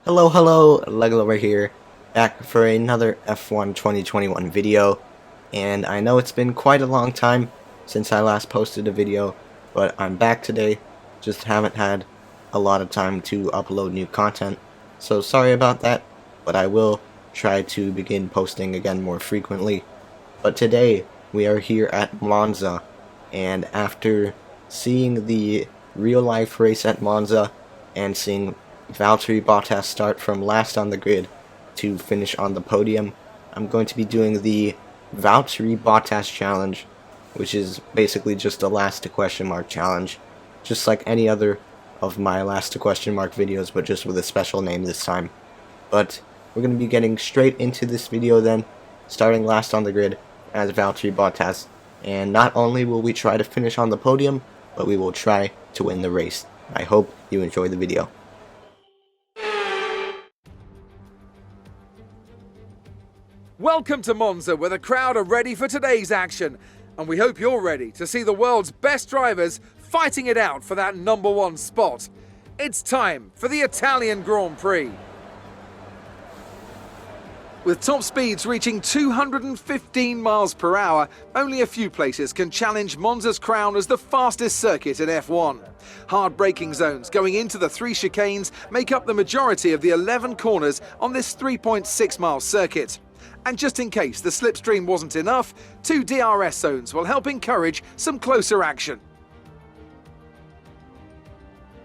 Hello, Lego over here, back for another F1 2021 video, and I know it's been quite a long time since I last posted a video, but I'm back today, just haven't had a lot of time to upload new content, so sorry about that, but I will try to begin posting again more frequently. But today, we are here at Monza, and after seeing the real-life race at Monza, and seeing Valtteri Bottas start from last on the grid to finish on the podium, I'm going to be doing the Valtteri Bottas challenge, which is basically just a last to question mark challenge, just like any other of my last to question mark videos, but just with a special name this time. But we're going to be getting straight into this video then, starting last on the grid as Valtteri Bottas, and not only will we try to finish on the podium, but we will try to win the race. I hope you enjoy the video. Welcome to Monza, where the crowd are ready for today's action, and we hope you're ready to see the world's best drivers fighting it out for that #1 spot. It's time for the Italian Grand Prix. With top speeds reaching 215 miles per hour, only a few places can challenge Monza's crown as the fastest circuit in F1. Hard braking zones going into the 3 chicanes make up the majority of the 11 corners on this 3.6-mile circuit. And just in case the slipstream wasn't enough, 2 DRS zones will help encourage some closer action.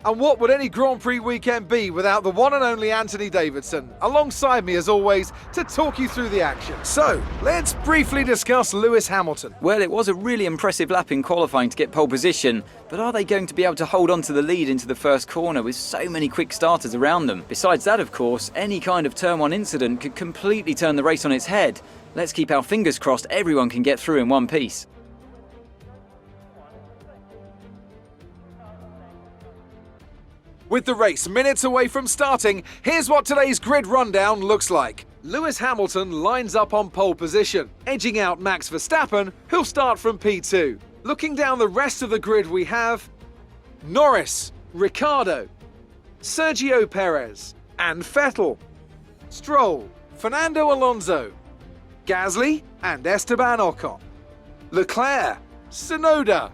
And what would any Grand Prix weekend be without the one and only Anthony Davidson, alongside me as always, to talk you through the action. So, let's briefly discuss Lewis Hamilton. Well, it was a really impressive lap in qualifying to get pole position, but are they going to be able to hold on to the lead into the first corner with so many quick starters around them? Besides that, of course, any kind of Turn 1 incident could completely turn the race on its head. Let's keep our fingers crossed everyone can get through in one piece. With the race minutes away from starting, here's what today's grid rundown looks like. Lewis Hamilton lines up on pole position, edging out Max Verstappen, who'll start from P2. Looking down the rest of the grid, we have Norris, Ricciardo, Sergio Perez, and Vettel, Stroll, Fernando Alonso, Gasly, and Esteban Ocon, Leclerc, Tsunoda,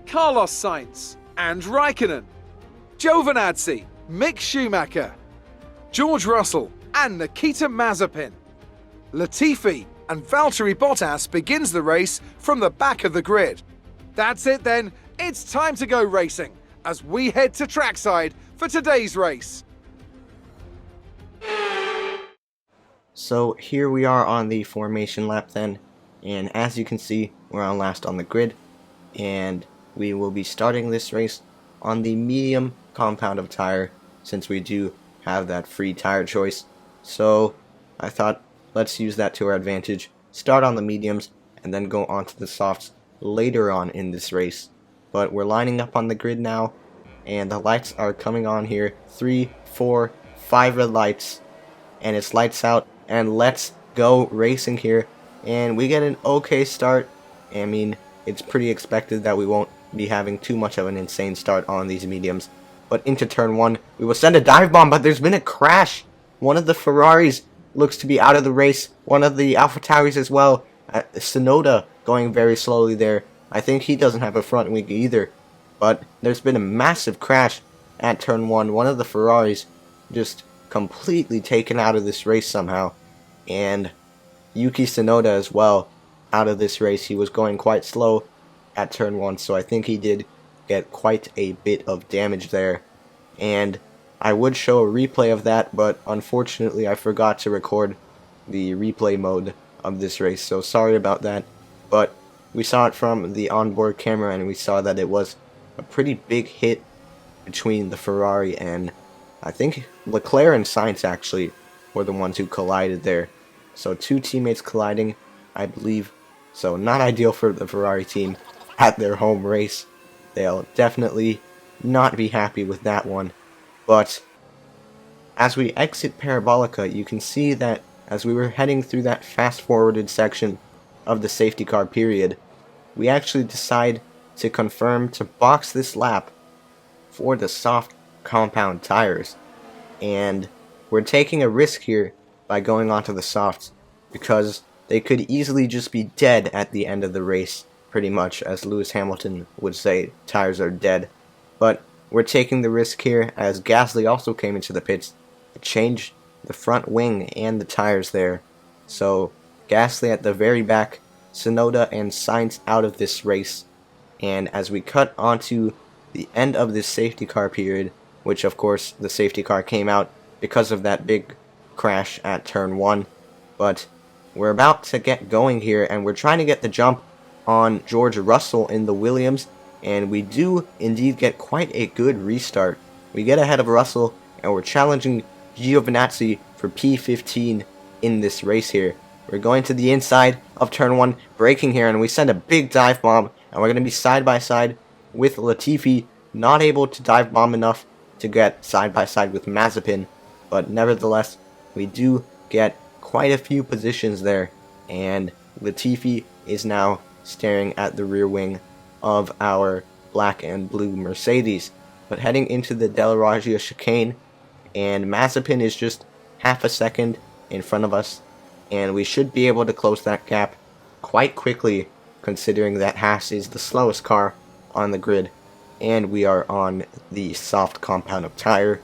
Carlos Sainz, and Raikkonen, Giovinazzi, Mick Schumacher, George Russell, and Nikita Mazepin. Latifi and Valtteri Bottas begins the race from the back of the grid. That's it then, it's time to go racing as we head to trackside for today's race. So here we are on the formation lap then, and as you can see, we're on last on the grid, and we will be starting this race on the medium compound of tire, since we do have that free tire choice. So I thought, let's use that to our advantage, start on the mediums, and then go on to the softs later on in this race. But we're lining up on the grid now, and the lights are coming on here. 3, 4, 5 red lights, and it's lights out, and let's go racing here. And we get an okay start. I mean, it's pretty expected that we won't be having too much of an insane start on these mediums. But into turn 1, we will send a dive bomb, but there's been a crash. One of the Ferraris looks to be out of the race. One of the AlphaTauris as well. Tsunoda going very slowly there. I think he doesn't have a front wing either. But there's been a massive crash at turn 1. One of the Ferraris just completely taken out of this race somehow. And Yuki Tsunoda as well out of this race. He was going quite slow at turn 1, so I think he did get quite a bit of damage there. And I would show a replay of that, but unfortunately I forgot to record the replay mode of this race, so sorry about that. But we saw it from the onboard camera, and we saw that it was a pretty big hit between the Ferrari and I think Leclerc and Sainz actually were the ones who collided there. So 2 teammates colliding, I believe. So not ideal for the Ferrari team at their home race. They'll definitely not be happy with that one. But as we exit Parabolica, you can see that as we were heading through that fast-forwarded section of the safety car period, we actually decide to confirm to box this lap for the soft compound tires. And we're taking a risk here by going onto the softs, because they could easily just be dead at the end of the race, pretty much, as Lewis Hamilton would say, tires are dead. But we're taking the risk here, as Gasly also came into the pits to change the front wing and the tires there. So Gasly at the very back, Tsunoda and Sainz out of this race. And as we cut onto the end of this safety car period, which of course the safety car came out because of that big crash at turn 1, but we're about to get going here, and we're trying to get the jump on George Russell in the Williams, and we do indeed get quite a good restart. We get ahead of Russell, and we're challenging Giovinazzi for P15 in this race here. We're going to the inside of turn 1, braking here, and we send a big dive bomb, and we're going to be side by side with Latifi, not able to dive bomb enough to get side by side with Mazepin, but nevertheless, we do get quite a few positions there, and Latifi is now staring at the rear wing of our black and blue Mercedes. But heading into the Della Raggia chicane, and Mazepin is just half a second in front of us, and we should be able to close that gap quite quickly, considering that Haas is the slowest car on the grid, and we are on the soft compound of tire.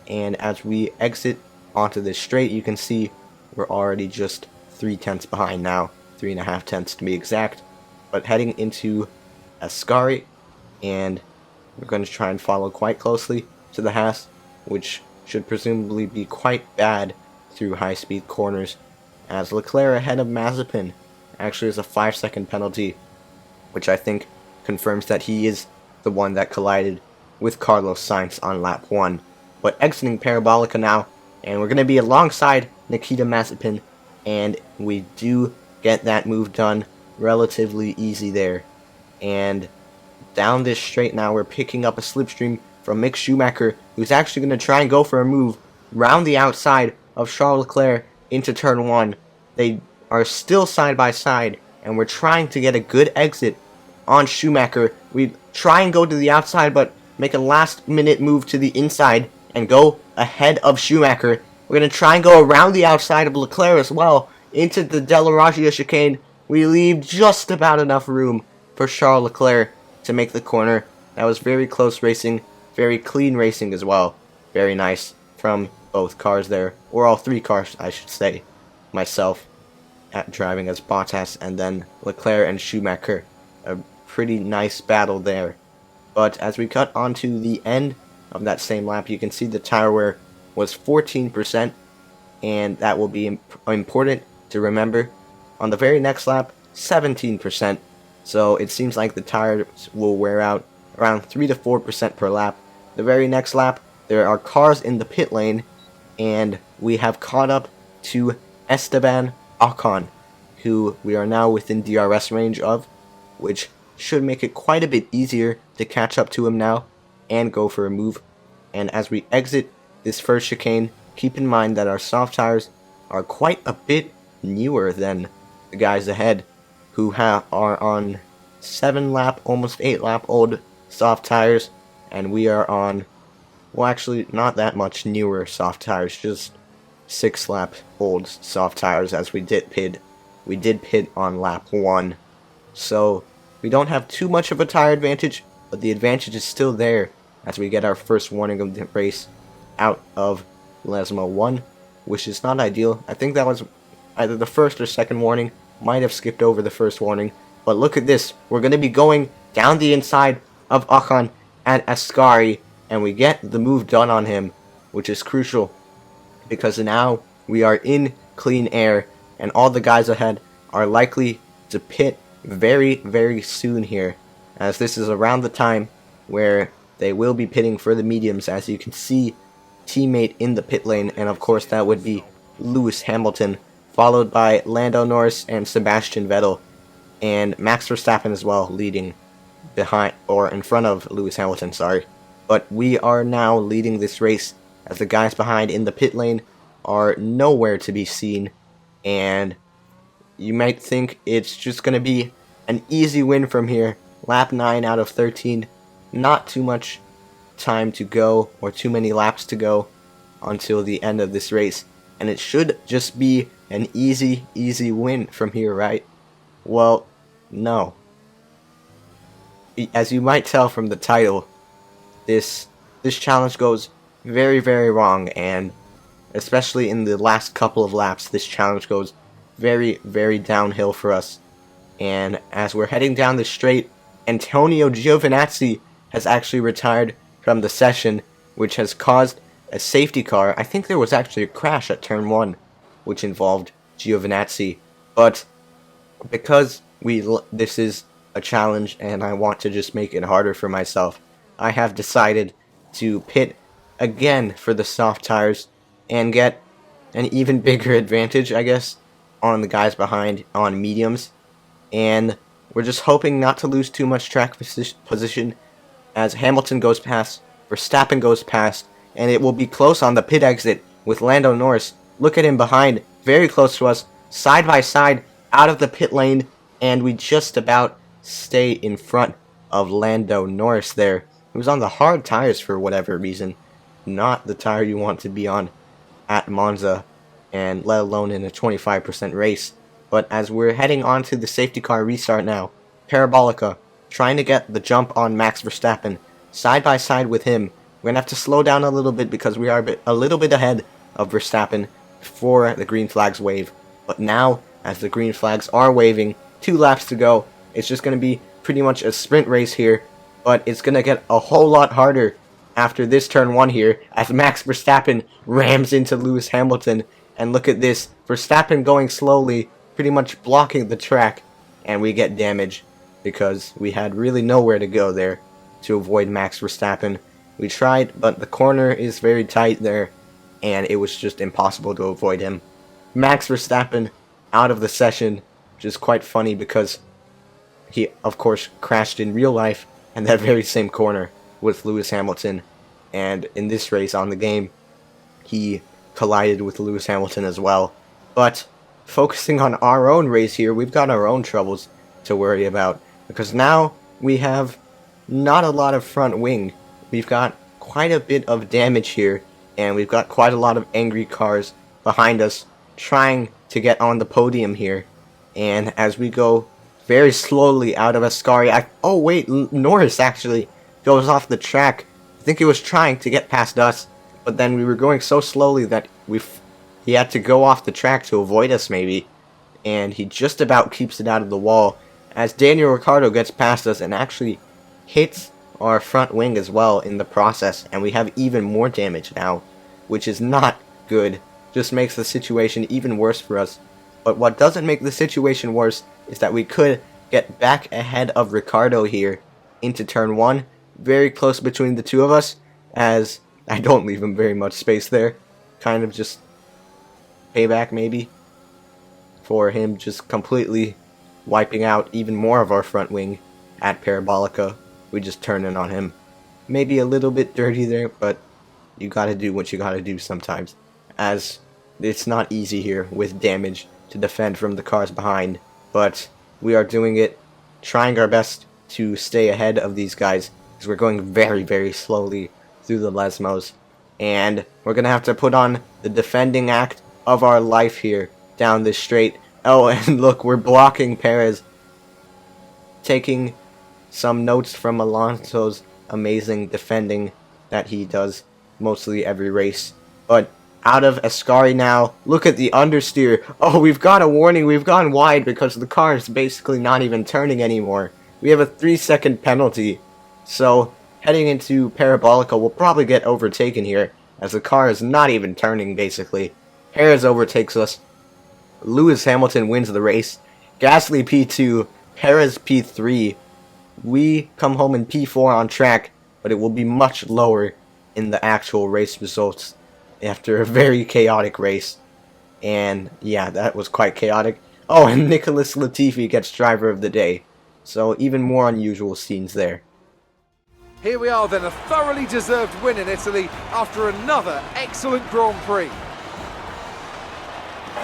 And as we exit onto this straight, you can see we're already just 3 tenths behind now, 3.5 tenths to be exact. But heading into Ascari, and we're going to try and follow quite closely to the Haas, which should presumably be quite bad through high-speed corners, as Leclerc ahead of Mazepin actually is a 5-second penalty, which I think confirms that he is the one that collided with Carlos Sainz on lap 1. But exiting Parabolica now, and we're going to be alongside Nikita Mazepin, and we do get that move done relatively easy there. And down this straight now, we're picking up a slipstream from Mick Schumacher, who's actually going to try and go for a move round the outside of Charles Leclerc into turn 1. They are still side by side, and we're trying to get a good exit on Schumacher. We try and go to the outside, but make a last minute move to the inside and go ahead of Schumacher. We're going to try and go around the outside of Leclerc as well into the Della Raggia chicane. We leave just about enough room for Charles Leclerc to make the corner. That was very close racing, very clean racing as well. Very nice from both cars there, or all 3 cars I should say. Myself at driving as Bottas, and then Leclerc and Schumacher. A pretty nice battle there. But as we cut onto the end of that same lap, you can see the tire wear was 14%, and that will be important to remember. On the very next lap, 17%. So it seems like the tires will wear out around 3 to 4% per lap. The very next lap, there are cars in the pit lane, and we have caught up to Esteban Ocon, who we are now within DRS range of, which should make it quite a bit easier to catch up to him now and go for a move. And as we exit this first chicane, keep in mind that our soft tires are quite a bit newer than the guys ahead, who are on 7 lap, almost 8 lap old soft tires, and we are on, well, actually not that much newer soft tires, just 6 lap old soft tires, as we did pit on lap 1. So we don't have too much of a tire advantage, but the advantage is still there as we get our first warning of the race out of Lesmo 1, which is not ideal. I think that was either the first or second warning. Might have skipped over the first warning. But look at this. We're going to be going down the inside of Ocon at Ascari, and we get the move done on him, which is crucial, because now we are in clean air, and all the guys ahead are likely to pit very, very soon here, as this is around the time where they will be pitting for the mediums. As you can see, teammate in the pit lane, and of course that would be Lewis Hamilton, followed by Lando Norris and Sebastian Vettel, and Max Verstappen as well, leading behind, or in front of Lewis Hamilton, sorry. But we are now leading this race, as the guys behind in the pit lane are nowhere to be seen, and you might think it's just going to be an easy win from here. Lap 9 out of 13, not too much time to go, or too many laps to go, until the end of this race, and it should just be an easy win from here, right? Well, no. As you might tell from the title, this challenge goes very wrong, and especially in the last couple of laps, this challenge goes very downhill for us. And as we're heading down the straight, Antonio Giovinazzi has actually retired from the session, which has caused a safety car. I think there was actually a crash at turn 1, which involved Giovinazzi, but because this is a challenge and I want to just make it harder for myself, I have decided to pit again for the soft tires and get an even bigger advantage, I guess, on the guys behind on mediums. And we're just hoping not to lose too much track position as Hamilton goes past, Verstappen goes past, and it will be close on the pit exit with Lando Norris. Look at him behind, very close to us, side by side, out of the pit lane, and we just about stay in front of Lando Norris there. He was on the hard tires for whatever reason, not the tire you want to be on at Monza, and let alone in a 25% race. But as we're heading on to the safety car restart now, Parabolica trying to get the jump on Max Verstappen, side by side with him. We're going to have to slow down a little bit because we are a little bit ahead of Verstappen before the green flags wave. But now, as the green flags are waving, 2 laps to go, it's just going to be pretty much a sprint race here, but it's going to get a whole lot harder after this turn 1 here, as Max Verstappen rams into Lewis Hamilton. And look at this, Verstappen going slowly, pretty much blocking the track, and we get damage because we had really nowhere to go there to avoid Max Verstappen. We tried, but the corner is very tight there, and it was just impossible to avoid him. Max Verstappen out of the session, which is quite funny because he, of course, crashed in real life in that very same corner with Lewis Hamilton, and in this race on the game, he collided with Lewis Hamilton as well. But focusing on our own race here, we've got our own troubles to worry about, because now we have not a lot of front wing. We've got quite a bit of damage here, and we've got quite a lot of angry cars behind us trying to get on the podium here. And as we go very slowly out of Ascari, oh wait, Norris actually goes off the track. I think he was trying to get past us, but then we were going so slowly that he had to go off the track to avoid us maybe, and he just about keeps it out of the wall as Daniel Ricciardo gets past us and actually hits our front wing as well in the process, and we have even more damage now, which is not good. Just makes the situation even worse for us. But what doesn't make the situation worse is that we could get back ahead of Ricciardo here into turn 1, very close between the two of us, as I don't leave him very much space there. Kind of just payback maybe for him just completely wiping out even more of our front wing at Parabolica. We just turn in on him. Maybe a little bit dirty there, but you gotta do what you gotta do sometimes, as it's not easy here with damage to defend from the cars behind. But we are doing it, trying our best to stay ahead of these guys, because we're going very slowly through the Lesmos, and we're gonna have to put on the defending act of our life here down this straight. Oh, and look, we're blocking Perez, taking some notes from Alonso's amazing defending that he does mostly every race. But out of Ascari now, look at the understeer. Oh, we've got a warning, we've gone wide because the car is basically not even turning anymore. We have a 3-second penalty, so heading into Parabolica we'll probably get overtaken here, as the car is not even turning basically. Perez overtakes us, Lewis Hamilton wins the race, Gasly P2, Perez P3. We come home in P4 on track, but it will be much lower in the actual race results after a very chaotic race. And yeah, that was quite chaotic. Oh, and Nicholas Latifi gets driver of the day. So even more unusual scenes there. Here we are then, a thoroughly deserved win in Italy after another excellent Grand Prix.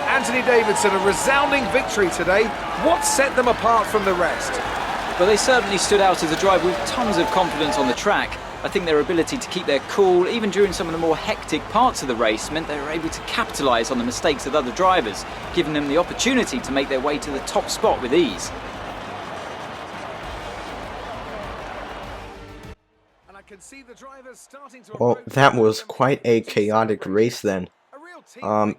Anthony Davidson, a resounding victory today. What set them apart from the rest? But they certainly stood out as a driver with tons of confidence on the track. I think their ability to keep their cool, even during some of the more hectic parts of the race, meant they were able to capitalise on the mistakes of other drivers, giving them the opportunity to make their way to the top spot with ease. And I can see the drivers starting to Well, that was quite a chaotic race then.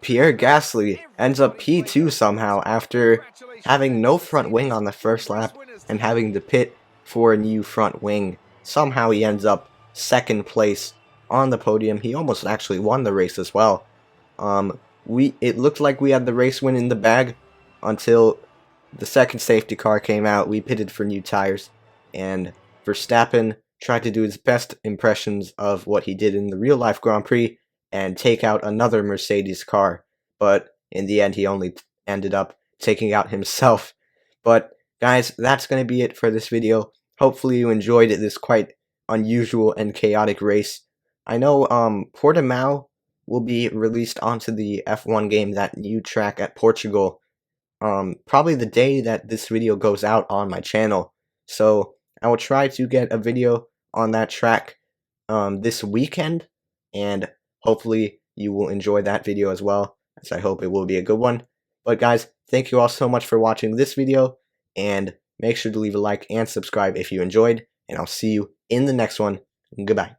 Pierre Gasly ends up P2 somehow after having no front wing on the first lap and having to pit for a new front wing. Somehow he ends up second place on the podium. He almost actually won the race as well. It looked like we had the race win in the bag until the second safety car came out. We pitted for new tires, and Verstappen tried to do his best impressions of what he did in the real life Grand Prix and take out another Mercedes car, but in the end he only ended up taking out himself. But guys, that's going to be it for this video. Hopefully you enjoyed this quite unusual and chaotic race. I know Portimao will be released onto the F1 game, that new track at Portugal, probably the day that this video goes out on my channel. So I will try to get a video on that track this weekend, and hopefully you will enjoy that video as well, as I hope it will be a good one. But guys, thank you all so much for watching this video, and make sure to leave a like and subscribe if you enjoyed, and I'll see you in the next one. Goodbye.